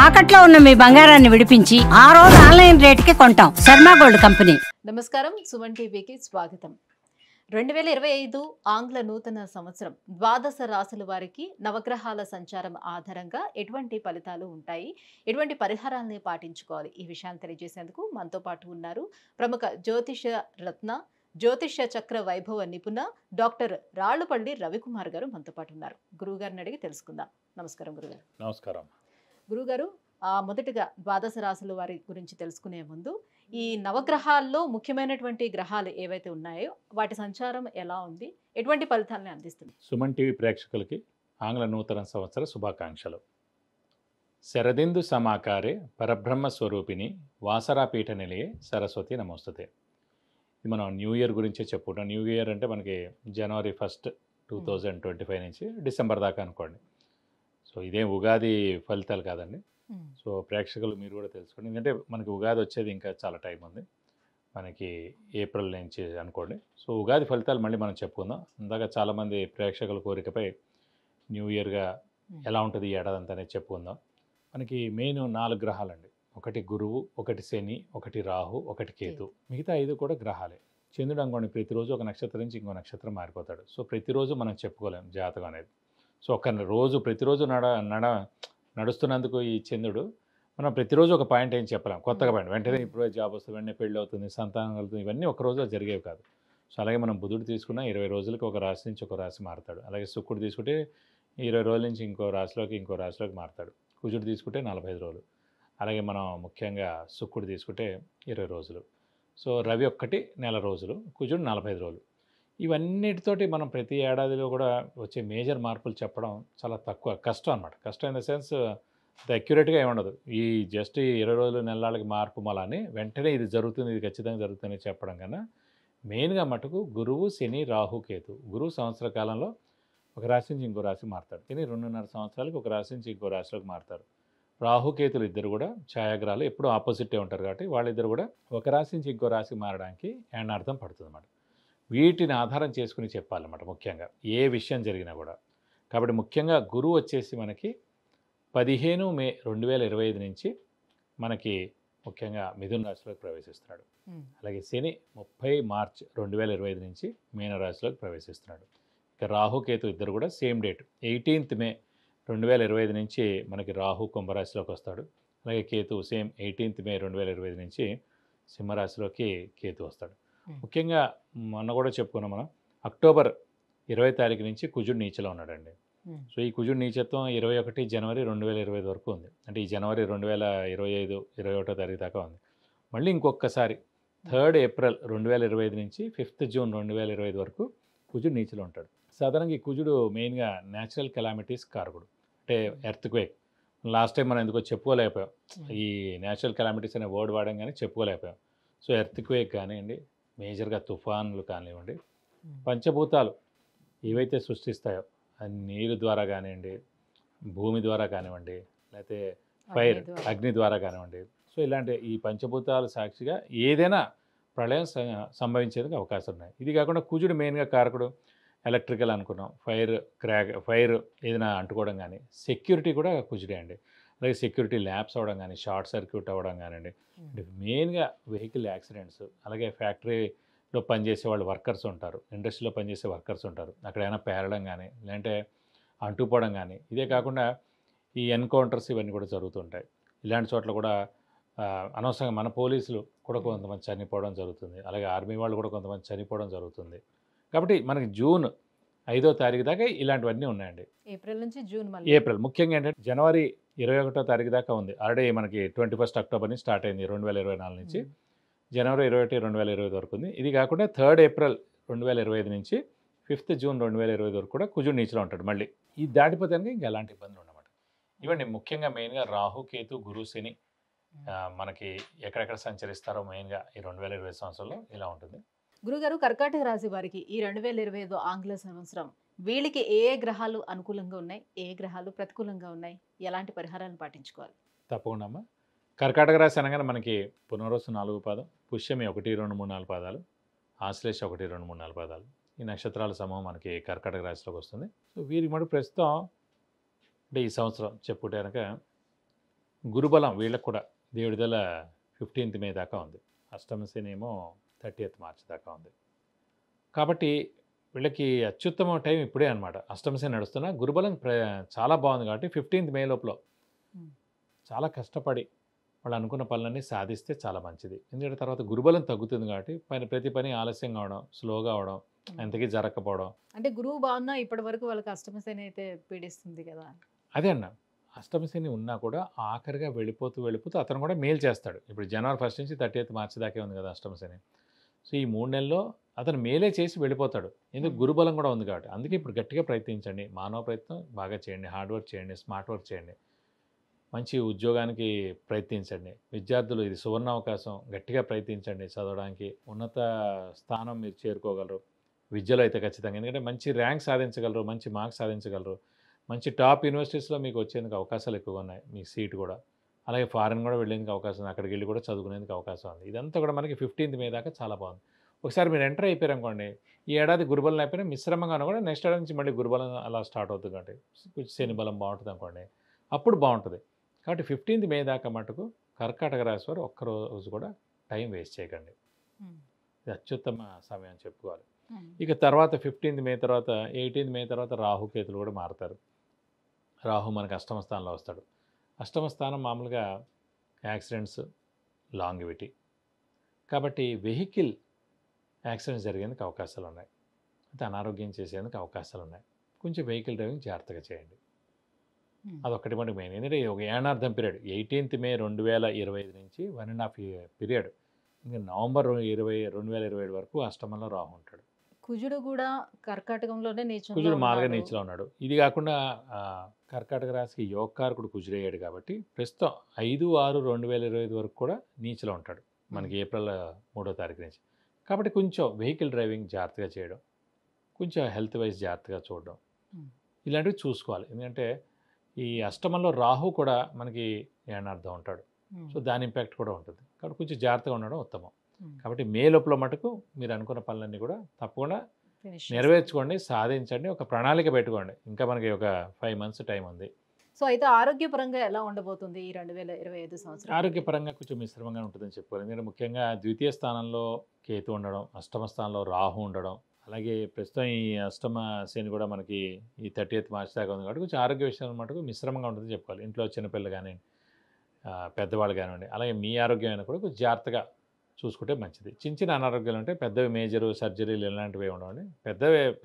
తాకట్లో ఉన్న మీ బంగారాన్ని విడిపించి ఆ రోజు ఆన్లైన్ రేటుకి కొంటాం. Sharma gold company. నమస్కారం, సుమన్ టీవీకి స్వాగతం. 2025 ఆంగ్ల నూతన సంవత్సరం ద్వాదశ రాశుల వారికి నవగ్రహాల సంచారం ఆధారంగా ఎటువంటి ఫలితాలు ఉంటాయి, ఎటువంటి పరిహారాలని పాటించుకోవాలి, ఈ విషయాన్ని తెలియజేసేందుకు మనతో పాటు ఉన్నారు ప్రముఖ జ్యోతిష రత్న, జ్యోతిష చక్ర వైభవ నిపుణ డాక్టర్ రాళ్లపల్లి రవికుమార్ గారు మనతో పాటు ఉన్నారు. గురువుగారిని అడిగి తెలుసుకుందాం. నమస్కారం గురుగారు. నమస్కారం గురుగారు, మొదటిగా ద్వాదశ రాశుల వారి గురించి తెలుసుకునే ముందు ఈ నవగ్రహాల్లో ముఖ్యమైనటువంటి గ్రహాలు ఏవైతే ఉన్నాయో వాటి సంచారం ఎలా ఉంది, ఎటువంటి ఫలితాలను అందిస్తుంది? సుమన్ టీవీ ప్రేక్షకులకి ఆంగ్ల నూతన సంవత్సర శుభాకాంక్షలు. శరదిందు సమాకారే పరబ్రహ్మ స్వరూపిణి వాసరాపీఠ నిలయే సరస్వతి నమోస్తుతే. ఇది మనం న్యూ ఇయర్ గురించే చెప్పుకుంటాం. న్యూ ఇయర్ అంటే మనకి జనవరి 1, 2025 నుంచి డిసెంబర్ దాకా అనుకోండి. సో ఇదేం ఉగాది ఫలితాలు కాదండి. సో ప్రేక్షకులు మీరు కూడా తెలుసుకోండి, ఎందుకంటే మనకి ఉగాది వచ్చేది ఇంకా చాలా టైం ఉంది, మనకి ఏప్రిల్ నుంచి అనుకోండి. సో ఉగాది ఫలితాలు మళ్ళీ మనం చెప్పుకుందాం. ఇందాక చాలామంది ప్రేక్షకుల కోరికపై న్యూ ఇయర్గా ఎలా ఉంటుంది ఈ ఏడాది అంతా అనేది చెప్పుకుందాం. మనకి మెయిన్ 4 గ్రహాలండి. ఒకటి గురువు, ఒకటి శని, ఒకటి రాహు, ఒకటి కేతు. మిగతా 5 కూడా గ్రహాలే. చంద్రుడు అనుకోండి ప్రతిరోజు ఒక నక్షత్రం నుంచి ఇంకో నక్షత్రం మారిపోతాడు. సో ప్రతిరోజు మనం చెప్పుకోలేం జాతకం అనేది. సో ఒక రోజు ప్రతిరోజు నడుస్తున్నందుకు ఈ చంద్రుడు మనం ప్రతిరోజు ఒక పాయింట్ ఏం చెప్పలేం, కొత్తగా పాయింట్ వెంటనే ఇప్పుడు జాబ్ వస్తుంది, వెంటనే పెళ్ళి అవుతుంది, సంతానం కలుగుతుంది, ఇవన్నీ ఒక రోజు జరిగేవి కాదు. సో అలాగే మనం బుధుడు తీసుకున్న 20 రోజులకి ఒక రాశి నుంచి ఒక రాశి మారుతాడు. అలాగే శుక్రుడు తీసుకుంటే 20 రోజుల నుంచి ఇంకో రాశిలోకి మారుతాడు. కుజుడు తీసుకుంటే 45 రోజులు. అలాగే మనం ముఖ్యంగా శుక్రుడు తీసుకుంటే 20 రోజులు. సో రవి ఒక్కటి నెల రోజులు, కుజుడు 45 రోజులు. ఇవన్నిటితోటి మనం ప్రతి ఏడాదిలో కూడా వచ్చే మేజర్ మార్పులు చెప్పడం చాలా తక్కువ, కష్టం అనమాట. కష్టం ఇన్ ద సెన్స్ అక్యురేట్గా ఏముండదు. ఈ జస్ట్ 20 రోజులు నెలలకి మార్పు మళ్ళీ వెంటనే ఇది జరుగుతుంది, ఇది ఖచ్చితంగా జరుగుతుంది చెప్పడం కన్నా మెయిన్గా మటుకు గురువు, శని, రాహు, కేతు. గురువు సంవత్సర కాలంలో ఒక రాశి నుంచి ఇంకో రాశి మారుతాడు. శని 2.5 సంవత్సరాలకి ఒక రాశి నుంచి ఇంకో రాశిలోకి మారుతారు. రాహుకేతులు ఇద్దరు కూడా ఛాయాగ్రహాలు, ఎప్పుడూ ఆపోజిటే ఉంటారు కాబట్టి వాళ్ళిద్దరు కూడా ఒక రాశి నుంచి ఇంకో రాశి మారడానికి ఏడార్థం పడుతుంది అన్నమాట. వీటిని ఆధారం చేసుకుని చెప్పాలన్నమాట ముఖ్యంగా ఏ విషయం జరిగినా కూడా. కాబట్టి ముఖ్యంగా గురువు వచ్చేసి మనకి 15 మే 2025 నుంచి మనకి ముఖ్యంగా మిథున రాశిలోకి ప్రవేశిస్తున్నాడు. అలాగే శని 30 మార్చ్ 2025 నుంచి మీన రాశిలోకి ప్రవేశిస్తున్నాడు. ఇక రాహుకేతు ఇద్దరు కూడా సేమ్ డేట్ 18 మే 2025 నుంచి మనకి రాహు కుంభరాశిలోకి వస్తాడు. అలాగే కేతు సేమ్ 18 మే 2025 నుంచి సింహరాశిలోకి కేతు వస్తాడు. ముఖ్యంగా మొన్న కూడా చెప్పుకున్నాం మనం, అక్టోబర్ 20 తారీఖు నుంచి కుజుడు నీచలో ఉన్నాడండి. సో ఈ కుజుడు నీచత్వం 21 జనవరి 2025 వరకు ఉంది. అంటే ఈ జనవరి 2025 21 తారీఖు దాకా ఉంది. మళ్ళీ ఇంకొకసారి 3 ఏప్రిల్ 2025 నుంచి 5 జూన్ 2025 వరకు కుజుడు నీచలో ఉంటాడు. సాధారణంగా ఈ కుజుడు మెయిన్గా న్యాచురల్ కెలామిటీస్ కారకుడు, అంటే ఎర్త్క్వేక్. లాస్ట్ టైం మనం ఎందుకో చెప్పుకోలేకపోయాం, ఈ న్యాచురల్ కెలామిటీస్ అనే వర్డ్ వాడడం కానీ చెప్పుకోలేకపోయాం. సో ఎర్త్క్వేక్ కానివ్వండి, మేజర్గా తుఫాన్లు కానివ్వండి, పంచభూతాలు ఏవైతే సృష్టిస్తాయో నీరు ద్వారా కానివ్వండి, భూమి ద్వారా కానివ్వండి, లేకపోతే ఫైర్ అగ్ని ద్వారా కానివ్వండి, సో ఇలాంటి ఈ పంచభూతాలు సాక్షిగా ఏదైనా ప్రళయం సంభవించేందుకు అవకాశం ఉన్నాయి. ఇది కాకుండా కుజుడు మెయిన్గా కారకుడు ఎలక్ట్రికల్ అనుకున్నాం, ఫైర్ ఏదైనా అంటుకోవడం కానీ, సెక్యూరిటీ కూడా కుజుడే అండి. అలాగే సెక్యూరిటీ ల్యాబ్స్ అవ్వడం కానీ, షార్ట్ సర్క్యూట్ అవ్వడం కానివ్వండి, మెయిన్గా వెహికల్ యాక్సిడెంట్స్, అలాగే ఫ్యాక్టరీలో పనిచేసే వాళ్ళు వర్కర్స్ ఉంటారు, ఇండస్ట్రీలో పనిచేసే వర్కర్స్ ఉంటారు, అక్కడైనా పేరడం కానీ లేదంటే అంటుపోవడం కానీ. ఇదే కాకుండా ఈ ఎన్కౌంటర్స్ ఇవన్నీ కూడా జరుగుతుంటాయి. ఇలాంటి చోట్ల కూడా అనవసరంగా మన పోలీసులు కూడా కొంతమంది చనిపోవడం జరుగుతుంది. అలాగే ఆర్మీ వాళ్ళు కూడా కొంతమంది చనిపోవడం జరుగుతుంది. కాబట్టి మనకి జూన్ 5వ తారీఖు దాకా ఇలాంటివన్నీ ఉన్నాయండి. ఏప్రిల్ నుంచి జూన్, ఏప్రిల్ ముఖ్యంగా ఏంటంటే జనవరి 21వ తారీఖు దాకా ఉంది. ఆల్రెడీ మనకి 21 అక్టోబర్ నుంచి స్టార్ట్ అయింది 2024 నుంచి జనవరి 21, 2025 వరకు ఉంది. ఇది కాకుండా 3 ఏప్రిల్ 2025 నుంచి 5 జూన్ 2025 వరకు కూడా కుజుడు నీచలో ఉంటాడు. మళ్ళీ ఇది దాటిపోతే ఇంకా ఎలాంటి ఇబ్బందులు ఉండమాట. ఇవ్వండి ముఖ్యంగా మెయిన్గా రాహు, కేతు, గురు, శని మనకి ఎక్కడెక్కడ సంచరిస్తారో మెయిన్గా ఈ 2025 సంవత్సరంలో ఇలా ఉంటుంది. గురుగారు, కర్కాటక రాశి వారికి ఈ 2025 ఆంగ్ల సంవత్సరం వీళ్ళకి ఏ గ్రహాలు అనుకూలంగా ఉన్నాయి, ఏ గ్రహాలు ప్రతికూలంగా ఉన్నాయి, ఎలాంటి పరిహారాలను పాటించుకోవాలి? తప్పకుండా అమ్మా. కర్కాటక రాశి అనగానే మనకి పునర్వసు 4 పాదం, పుష్యమి 1, 2, 3, 4 పాదాలు, ఆశ్లేష 1, 2, 3, 4 పాదాలు. ఈ నక్షత్రాల సమూహం మనకి కర్కాటక రాశిలోకి వస్తుంది. సో వీరికి మటు ప్రస్తుతం అంటే ఈ సంవత్సరం చెప్పుకుంటే కనుక గురుబలం వీళ్ళకి కూడా దేవుడిదల 15th మే దాకా ఉంది. అష్టమ శని ఏమో 30th మార్చ్ దాకా ఉంది. కాబట్టి వీళ్ళకి అత్యుత్తమ టైం ఇప్పుడే అనమాట. అష్టమ శని నడుస్తున్నా గురుబలం చాలా బాగుంది కాబట్టి 15th మే లోపల చాలా కష్టపడి వాళ్ళు అనుకున్న పనులన్నీ సాధిస్తే చాలా మంచిది. ఎందుకంటే తర్వాత గురుబలం తగ్గుతుంది కాబట్టి ప్రతి పని ఆలస్యంగా అవడం, స్లోగా అవడం, ఎంతకీ జరగకపోవడం. అంటే గురువు బాగున్నా ఇప్పటి వరకు వాళ్ళకి అష్టమ శని అయితే పీడిస్తుంది కదా. అదే అన్న, అష్టమ శని ఉన్నా కూడా ఆఖరిగా వెళ్ళిపోతూ అతను కూడా మేలు చేస్తాడు. ఇప్పుడు జనవరి 1 నుంచి 30th మార్చి దాకే ఉంది కదా అష్టమ శని. సో ఈ 3 నెలల్లో అతను మేలే చేసి వెళ్ళిపోతాడు. ఎందుకు గురుబలం కూడా ఉంది కాబట్టి. అందుకే ఇప్పుడు గట్టిగా ప్రయత్నించండి. మానవ ప్రయత్నం బాగా చేయండి, హార్డ్ వర్క్ చేయండి, స్మార్ట్ వర్క్ చేయండి, మంచి ఉద్యోగానికి ప్రయత్నించండి. విద్యార్థులు ఇది సువర్ణ అవకాశం, గట్టిగా ప్రయత్నించండి చదవడానికి. ఉన్నత స్థానం మీరు చేరుకోగలరు విద్యలో అయితే ఖచ్చితంగా. ఎందుకంటే మంచి ర్యాంక్ సాధించగలరు, మంచి మార్క్స్ సాధించగలరు. మంచి టాప్ యూనివర్సిటీస్లో మీకు వచ్చేందుకు అవకాశాలు ఎక్కువగా ఉన్నాయి, మీ సీట్ కూడా. అలాగే ఫారెన్ కూడా వెళ్ళేందుకు అవకాశం ఉంది, అక్కడికి వెళ్ళి కూడా చదువుకునేందుకు అవకాశం ఉంది. ఇదంతా కూడా మనకి 15th మే దాకా చాలా బాగుంది. ఒకసారి మీరు ఎంటర్ అయిపోయారు అనుకోండి, ఈ ఏడాది గురుబలం అయిపోయినా మిశ్రమంగానే కూడా నెక్స్ట్ ఏడాది నుంచి మళ్ళీ గురుబలం అలా స్టార్ట్ అవుతుంది కాబట్టి శని బలం బాగుంటుంది అనుకోండి, అప్పుడు బాగుంటుంది. కాబట్టి 15th మే దాకా మటుకు కర్కాటక రాశి వారు ఒక్కరోజు కూడా టైం వేస్ట్ చేయకండి. ఇది అత్యుత్తమ సమయం అని చెప్పుకోవాలి. ఇక తర్వాత 15th మే తర్వాత 18th మే తర్వాత రాహుకేతులు కూడా మారుతారు. రాహు మనకు అష్టమ స్థానంలో వస్తాడు. అష్టమ స్థానం మామూలుగా యాక్సిడెంట్స్, లాంగివిటీ. కాబట్టి వెహికల్ యాక్సిడెంట్స్ జరిగేందుకు అవకాశాలు ఉన్నాయి, అంటే అనారోగ్యం చేసేందుకు అవకాశాలు ఉన్నాయి. కొంచెం వెహికల్ డ్రైవింగ్ జాగ్రత్తగా చేయండి. అదొక్కటి మనకి మెయిన్. ఎందుకంటే ఒక ఏనార్థం పీరియడ్ 18th మే 2025 నుంచి 1.5 year పీరియడ్. ఇంకా నవంబర్ 2027 వరకు అష్టమంలో రాహు ఉంటాడు. కుజుడు కూడా కర్కాటకంలోనే కుజుడు మాలుగా నీచలో ఉన్నాడు. ఇది కాకుండా కర్కాటక రాశికి యోగకారకుడు కుజుడయ్యాడు కాబట్టి ప్రస్తుతం 5/6/2025 వరకు కూడా నీచలో ఉంటాడు మనకి ఏప్రిల్ 3వ తారీఖు నుంచి. కాబట్టి కొంచెం వెహికల్ డ్రైవింగ్ జాగ్రత్తగా చేయడం, కొంచెం హెల్త్ వైజ్ జాగ్రత్తగా చూడడం, ఇలాంటివి చూసుకోవాలి. ఎందుకంటే ఈ అష్టమంలో రాహు కూడా మనకి ఏనార్థం ఉంటాడు. సో దాని ఇంపాక్ట్ కూడా ఉంటుంది. కాబట్టి కొంచెం జాగ్రత్తగా ఉండడం ఉత్తమం. కాబట్టి మే లోపల మటుకు మీరు అనుకున్న పనులన్నీ కూడా తప్పకుండా నెరవేర్చుకోండి, సాధించండి, ఒక ప్రణాళిక పెట్టుకోండి. ఇంకా మనకి ఒక 5 months టైం ఉంది. సో అయితే ఆరోగ్యపరంగా ఎలా ఉండబోతుంది ఈ 2025 సంవత్సరం? ఆరోగ్యపరంగా కొంచెం మిశ్రమంగా ఉంటుందని చెప్పుకోవాలి. ఎందుకంటే ముఖ్యంగా ద్వితీయ స్థానంలో కేతు ఉండడం, అష్టమ స్థానంలో రాహు ఉండడం, అలాగే ప్రస్తుతం ఈ అష్టమ శని కూడా మనకి ఈ 30th మార్చ్ దాకా ఉంది కాబట్టి కొంచెం ఆరోగ్య విషయం మటుకు మిశ్రమంగా ఉంటుందని చెప్పుకోవాలి. ఇంట్లో చిన్నపిల్లలు కానివ్వండి, పెద్దవాళ్ళు కానివ్వండి, అలాగే మీ ఆరోగ్యం అయినా కూడా కొంచెం జాగ్రత్తగా చూసుకుంటే మంచిది. చిన్న చిన్న అనారోగ్యాలు ఉంటాయి, పెద్దవి మేజరు సర్జరీలు ఇలాంటివి ఇవ్వండి.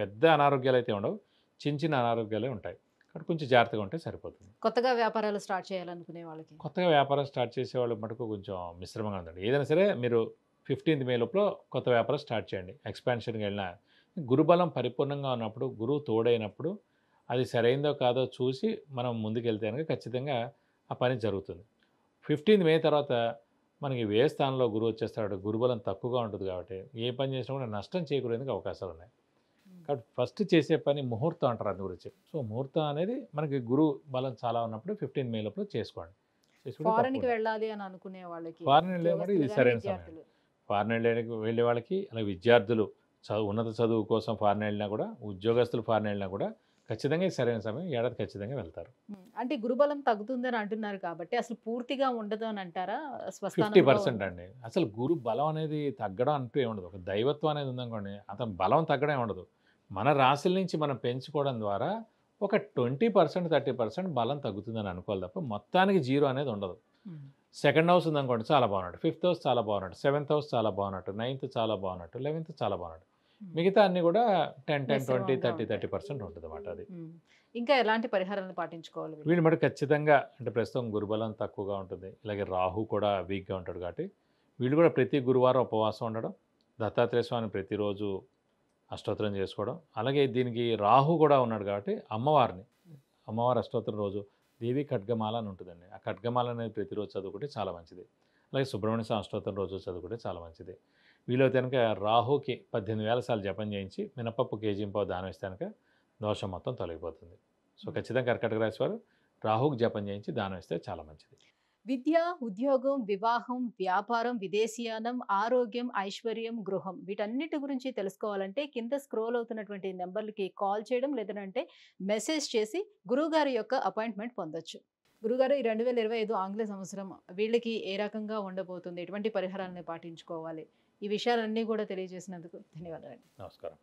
పెద్ద అనారోగ్యాలు అయితే ఉండవు, చిన్న అనారోగ్యాలే ఉంటాయి. కాబట్టి కొంచెం జాగ్రత్తగా ఉంటే సరిపోతుంది. కొత్తగా వ్యాపారాలు స్టార్ట్ చేయాలనుకునే వాళ్ళకి, కొత్తగా వ్యాపారం స్టార్ట్ చేసే వాళ్ళకి మటుకు కొంచెం మిశ్రమంగా ఉందండి. ఏదైనా సరే మీరు 15th మే లోపల కొత్త వ్యాపారం స్టార్ట్ చేయండి. ఎక్స్పాన్షన్కి వెళ్ళినా గురుబలం పరిపూర్ణంగా ఉన్నప్పుడు, గురువు తోడైనప్పుడు అది సరైందో కాదో చూసి మనం ముందుకెళ్తే కనుక ఖచ్చితంగా ఆ పని జరుగుతుంది. 15th మే తర్వాత మనకి వ్యయ స్థానంలో గురువు వచ్చేస్తాడు, గురుబలం తక్కువగా ఉంటుంది కాబట్టి ఏ పని చేసినా కూడా నష్టం చేకూరేందుకు అవకాశాలు ఉన్నాయి. కాబట్టి ఫస్ట్ చేసే పని ముహూర్తం అంటారు అందు గురించి. సో ముహూర్తం అనేది మనకి గురువు బలం చాలా ఉన్నప్పుడు 15th మే లోపల చేసుకోండి. ఫారెన్కి వెళ్ళాలి అని అనుకునే వాళ్ళకి, ఫారెన్ వెళ్ళే ఇది సరైన సమయం. ఫారెన్ వెళ్ళే వాళ్ళకి, అలాగే విద్యార్థులు ఉన్నత చదువు కోసం ఫారెన్ వెళ్ళినా కూడా, ఉద్యోగస్తులు ఫారెన్ వెళ్ళినా కూడా ఖచ్చితంగా సరైన సమయం, ఏడాది ఖచ్చితంగా వెళ్తారు. అంటే గురుబలం తగ్గుతుందని అంటున్నారు కాబట్టి అసలు పూర్తిగా ఉండదు అని అంటారా? 50% అండి. అసలు గురు బలం అనేది తగ్గడం అంటూ ఏముండదు. ఒక దైవత్వం అనేది ఉందనుకోండి, అతను బలం తగ్గడం ఉండదు. మన రాశుల నుంచి మనం పెంచుకోవడం ద్వారా ఒక 20% 30% బలం తగ్గుతుందని అనుకోవాలి తప్ప మొత్తానికి 0 అనేది ఉండదు. 2nd house ఉందనుకోండి చాలా బాగున్నట్టు, 5th house చాలా బాగున్నట్టు, 7th house చాలా బాగున్నట్టు, 9th చాలా బాగున్నట్టు, 11th చాలా బాగున్నట్టు, మిగతా అన్ని కూడా 10, 20, 30, 30% ఉంటుంది అన్నమాట. అది ఇంకా ఎలాంటి పరిహారాలను పాటించుకోవాలి వీళ్ళు మరి ఖచ్చితంగా? అంటే ప్రస్తుతం గురుబలం తక్కువగా ఉంటుంది, ఇలాగే రాహు కూడా వీక్గా ఉంటాడు కాబట్టి వీళ్ళు కూడా ప్రతి గురువారం ఉపవాసం ఉండడం, దత్తాత్రేయ స్వామిని ప్రతిరోజు అష్టోత్తరం చేసుకోవడం, అలాగే దీనికి రాహు కూడా ఉన్నాడు కాబట్టి అమ్మవారి అష్టోత్తరం రోజు దేవి ఖడ్గమాల అని ఉంటుందండి. ఆ ఖడ్గమాల అనేది ప్రతిరోజు చదువుకుంటే చాలా మంచిది. అలాగే సుబ్రహ్మణ్య స్వామి అష్టోత్తరం రోజు చదువుకుంటే చాలా మంచిది. వీలైతే కనుక రాహుకి 18,000 సార్లు జపం చేయించి మినపప్పు కేజీంపావు దానం ఇస్తే కనుక దోషం మొత్తం తొలగిపోతుంది. సో ఖచ్చితంగా కర్కాటక రాశి వారు రాహుకి జపం చేయించి దానం ఇస్తే చాలా మంచిది. విద్య, ఉద్యోగం, వివాహం, వ్యాపారం, విదేశీయానం, ఆరోగ్యం, ఐశ్వర్యం, గృహం వీటన్నిటి గురించి తెలుసుకోవాలంటే కింద స్క్రోల్ అవుతున్నటువంటి నెంబర్లకి కాల్ చేయడం లేదంటే మెసేజ్ చేసి గురువుగారి యొక్క అపాయింట్మెంట్ పొందొచ్చు. గురుగారు, ఈ 2025 ఆంగ్ల సంవత్సరం వీళ్ళకి ఏ రకంగా ఉండబోతుంది? ఎటువంటి పరిహారాలను పాటించుకోవాలి? ఈ విషయాలన్నీ కూడా తెలియజేసినందుకు ధన్యవాదాలు. నమస్కారం.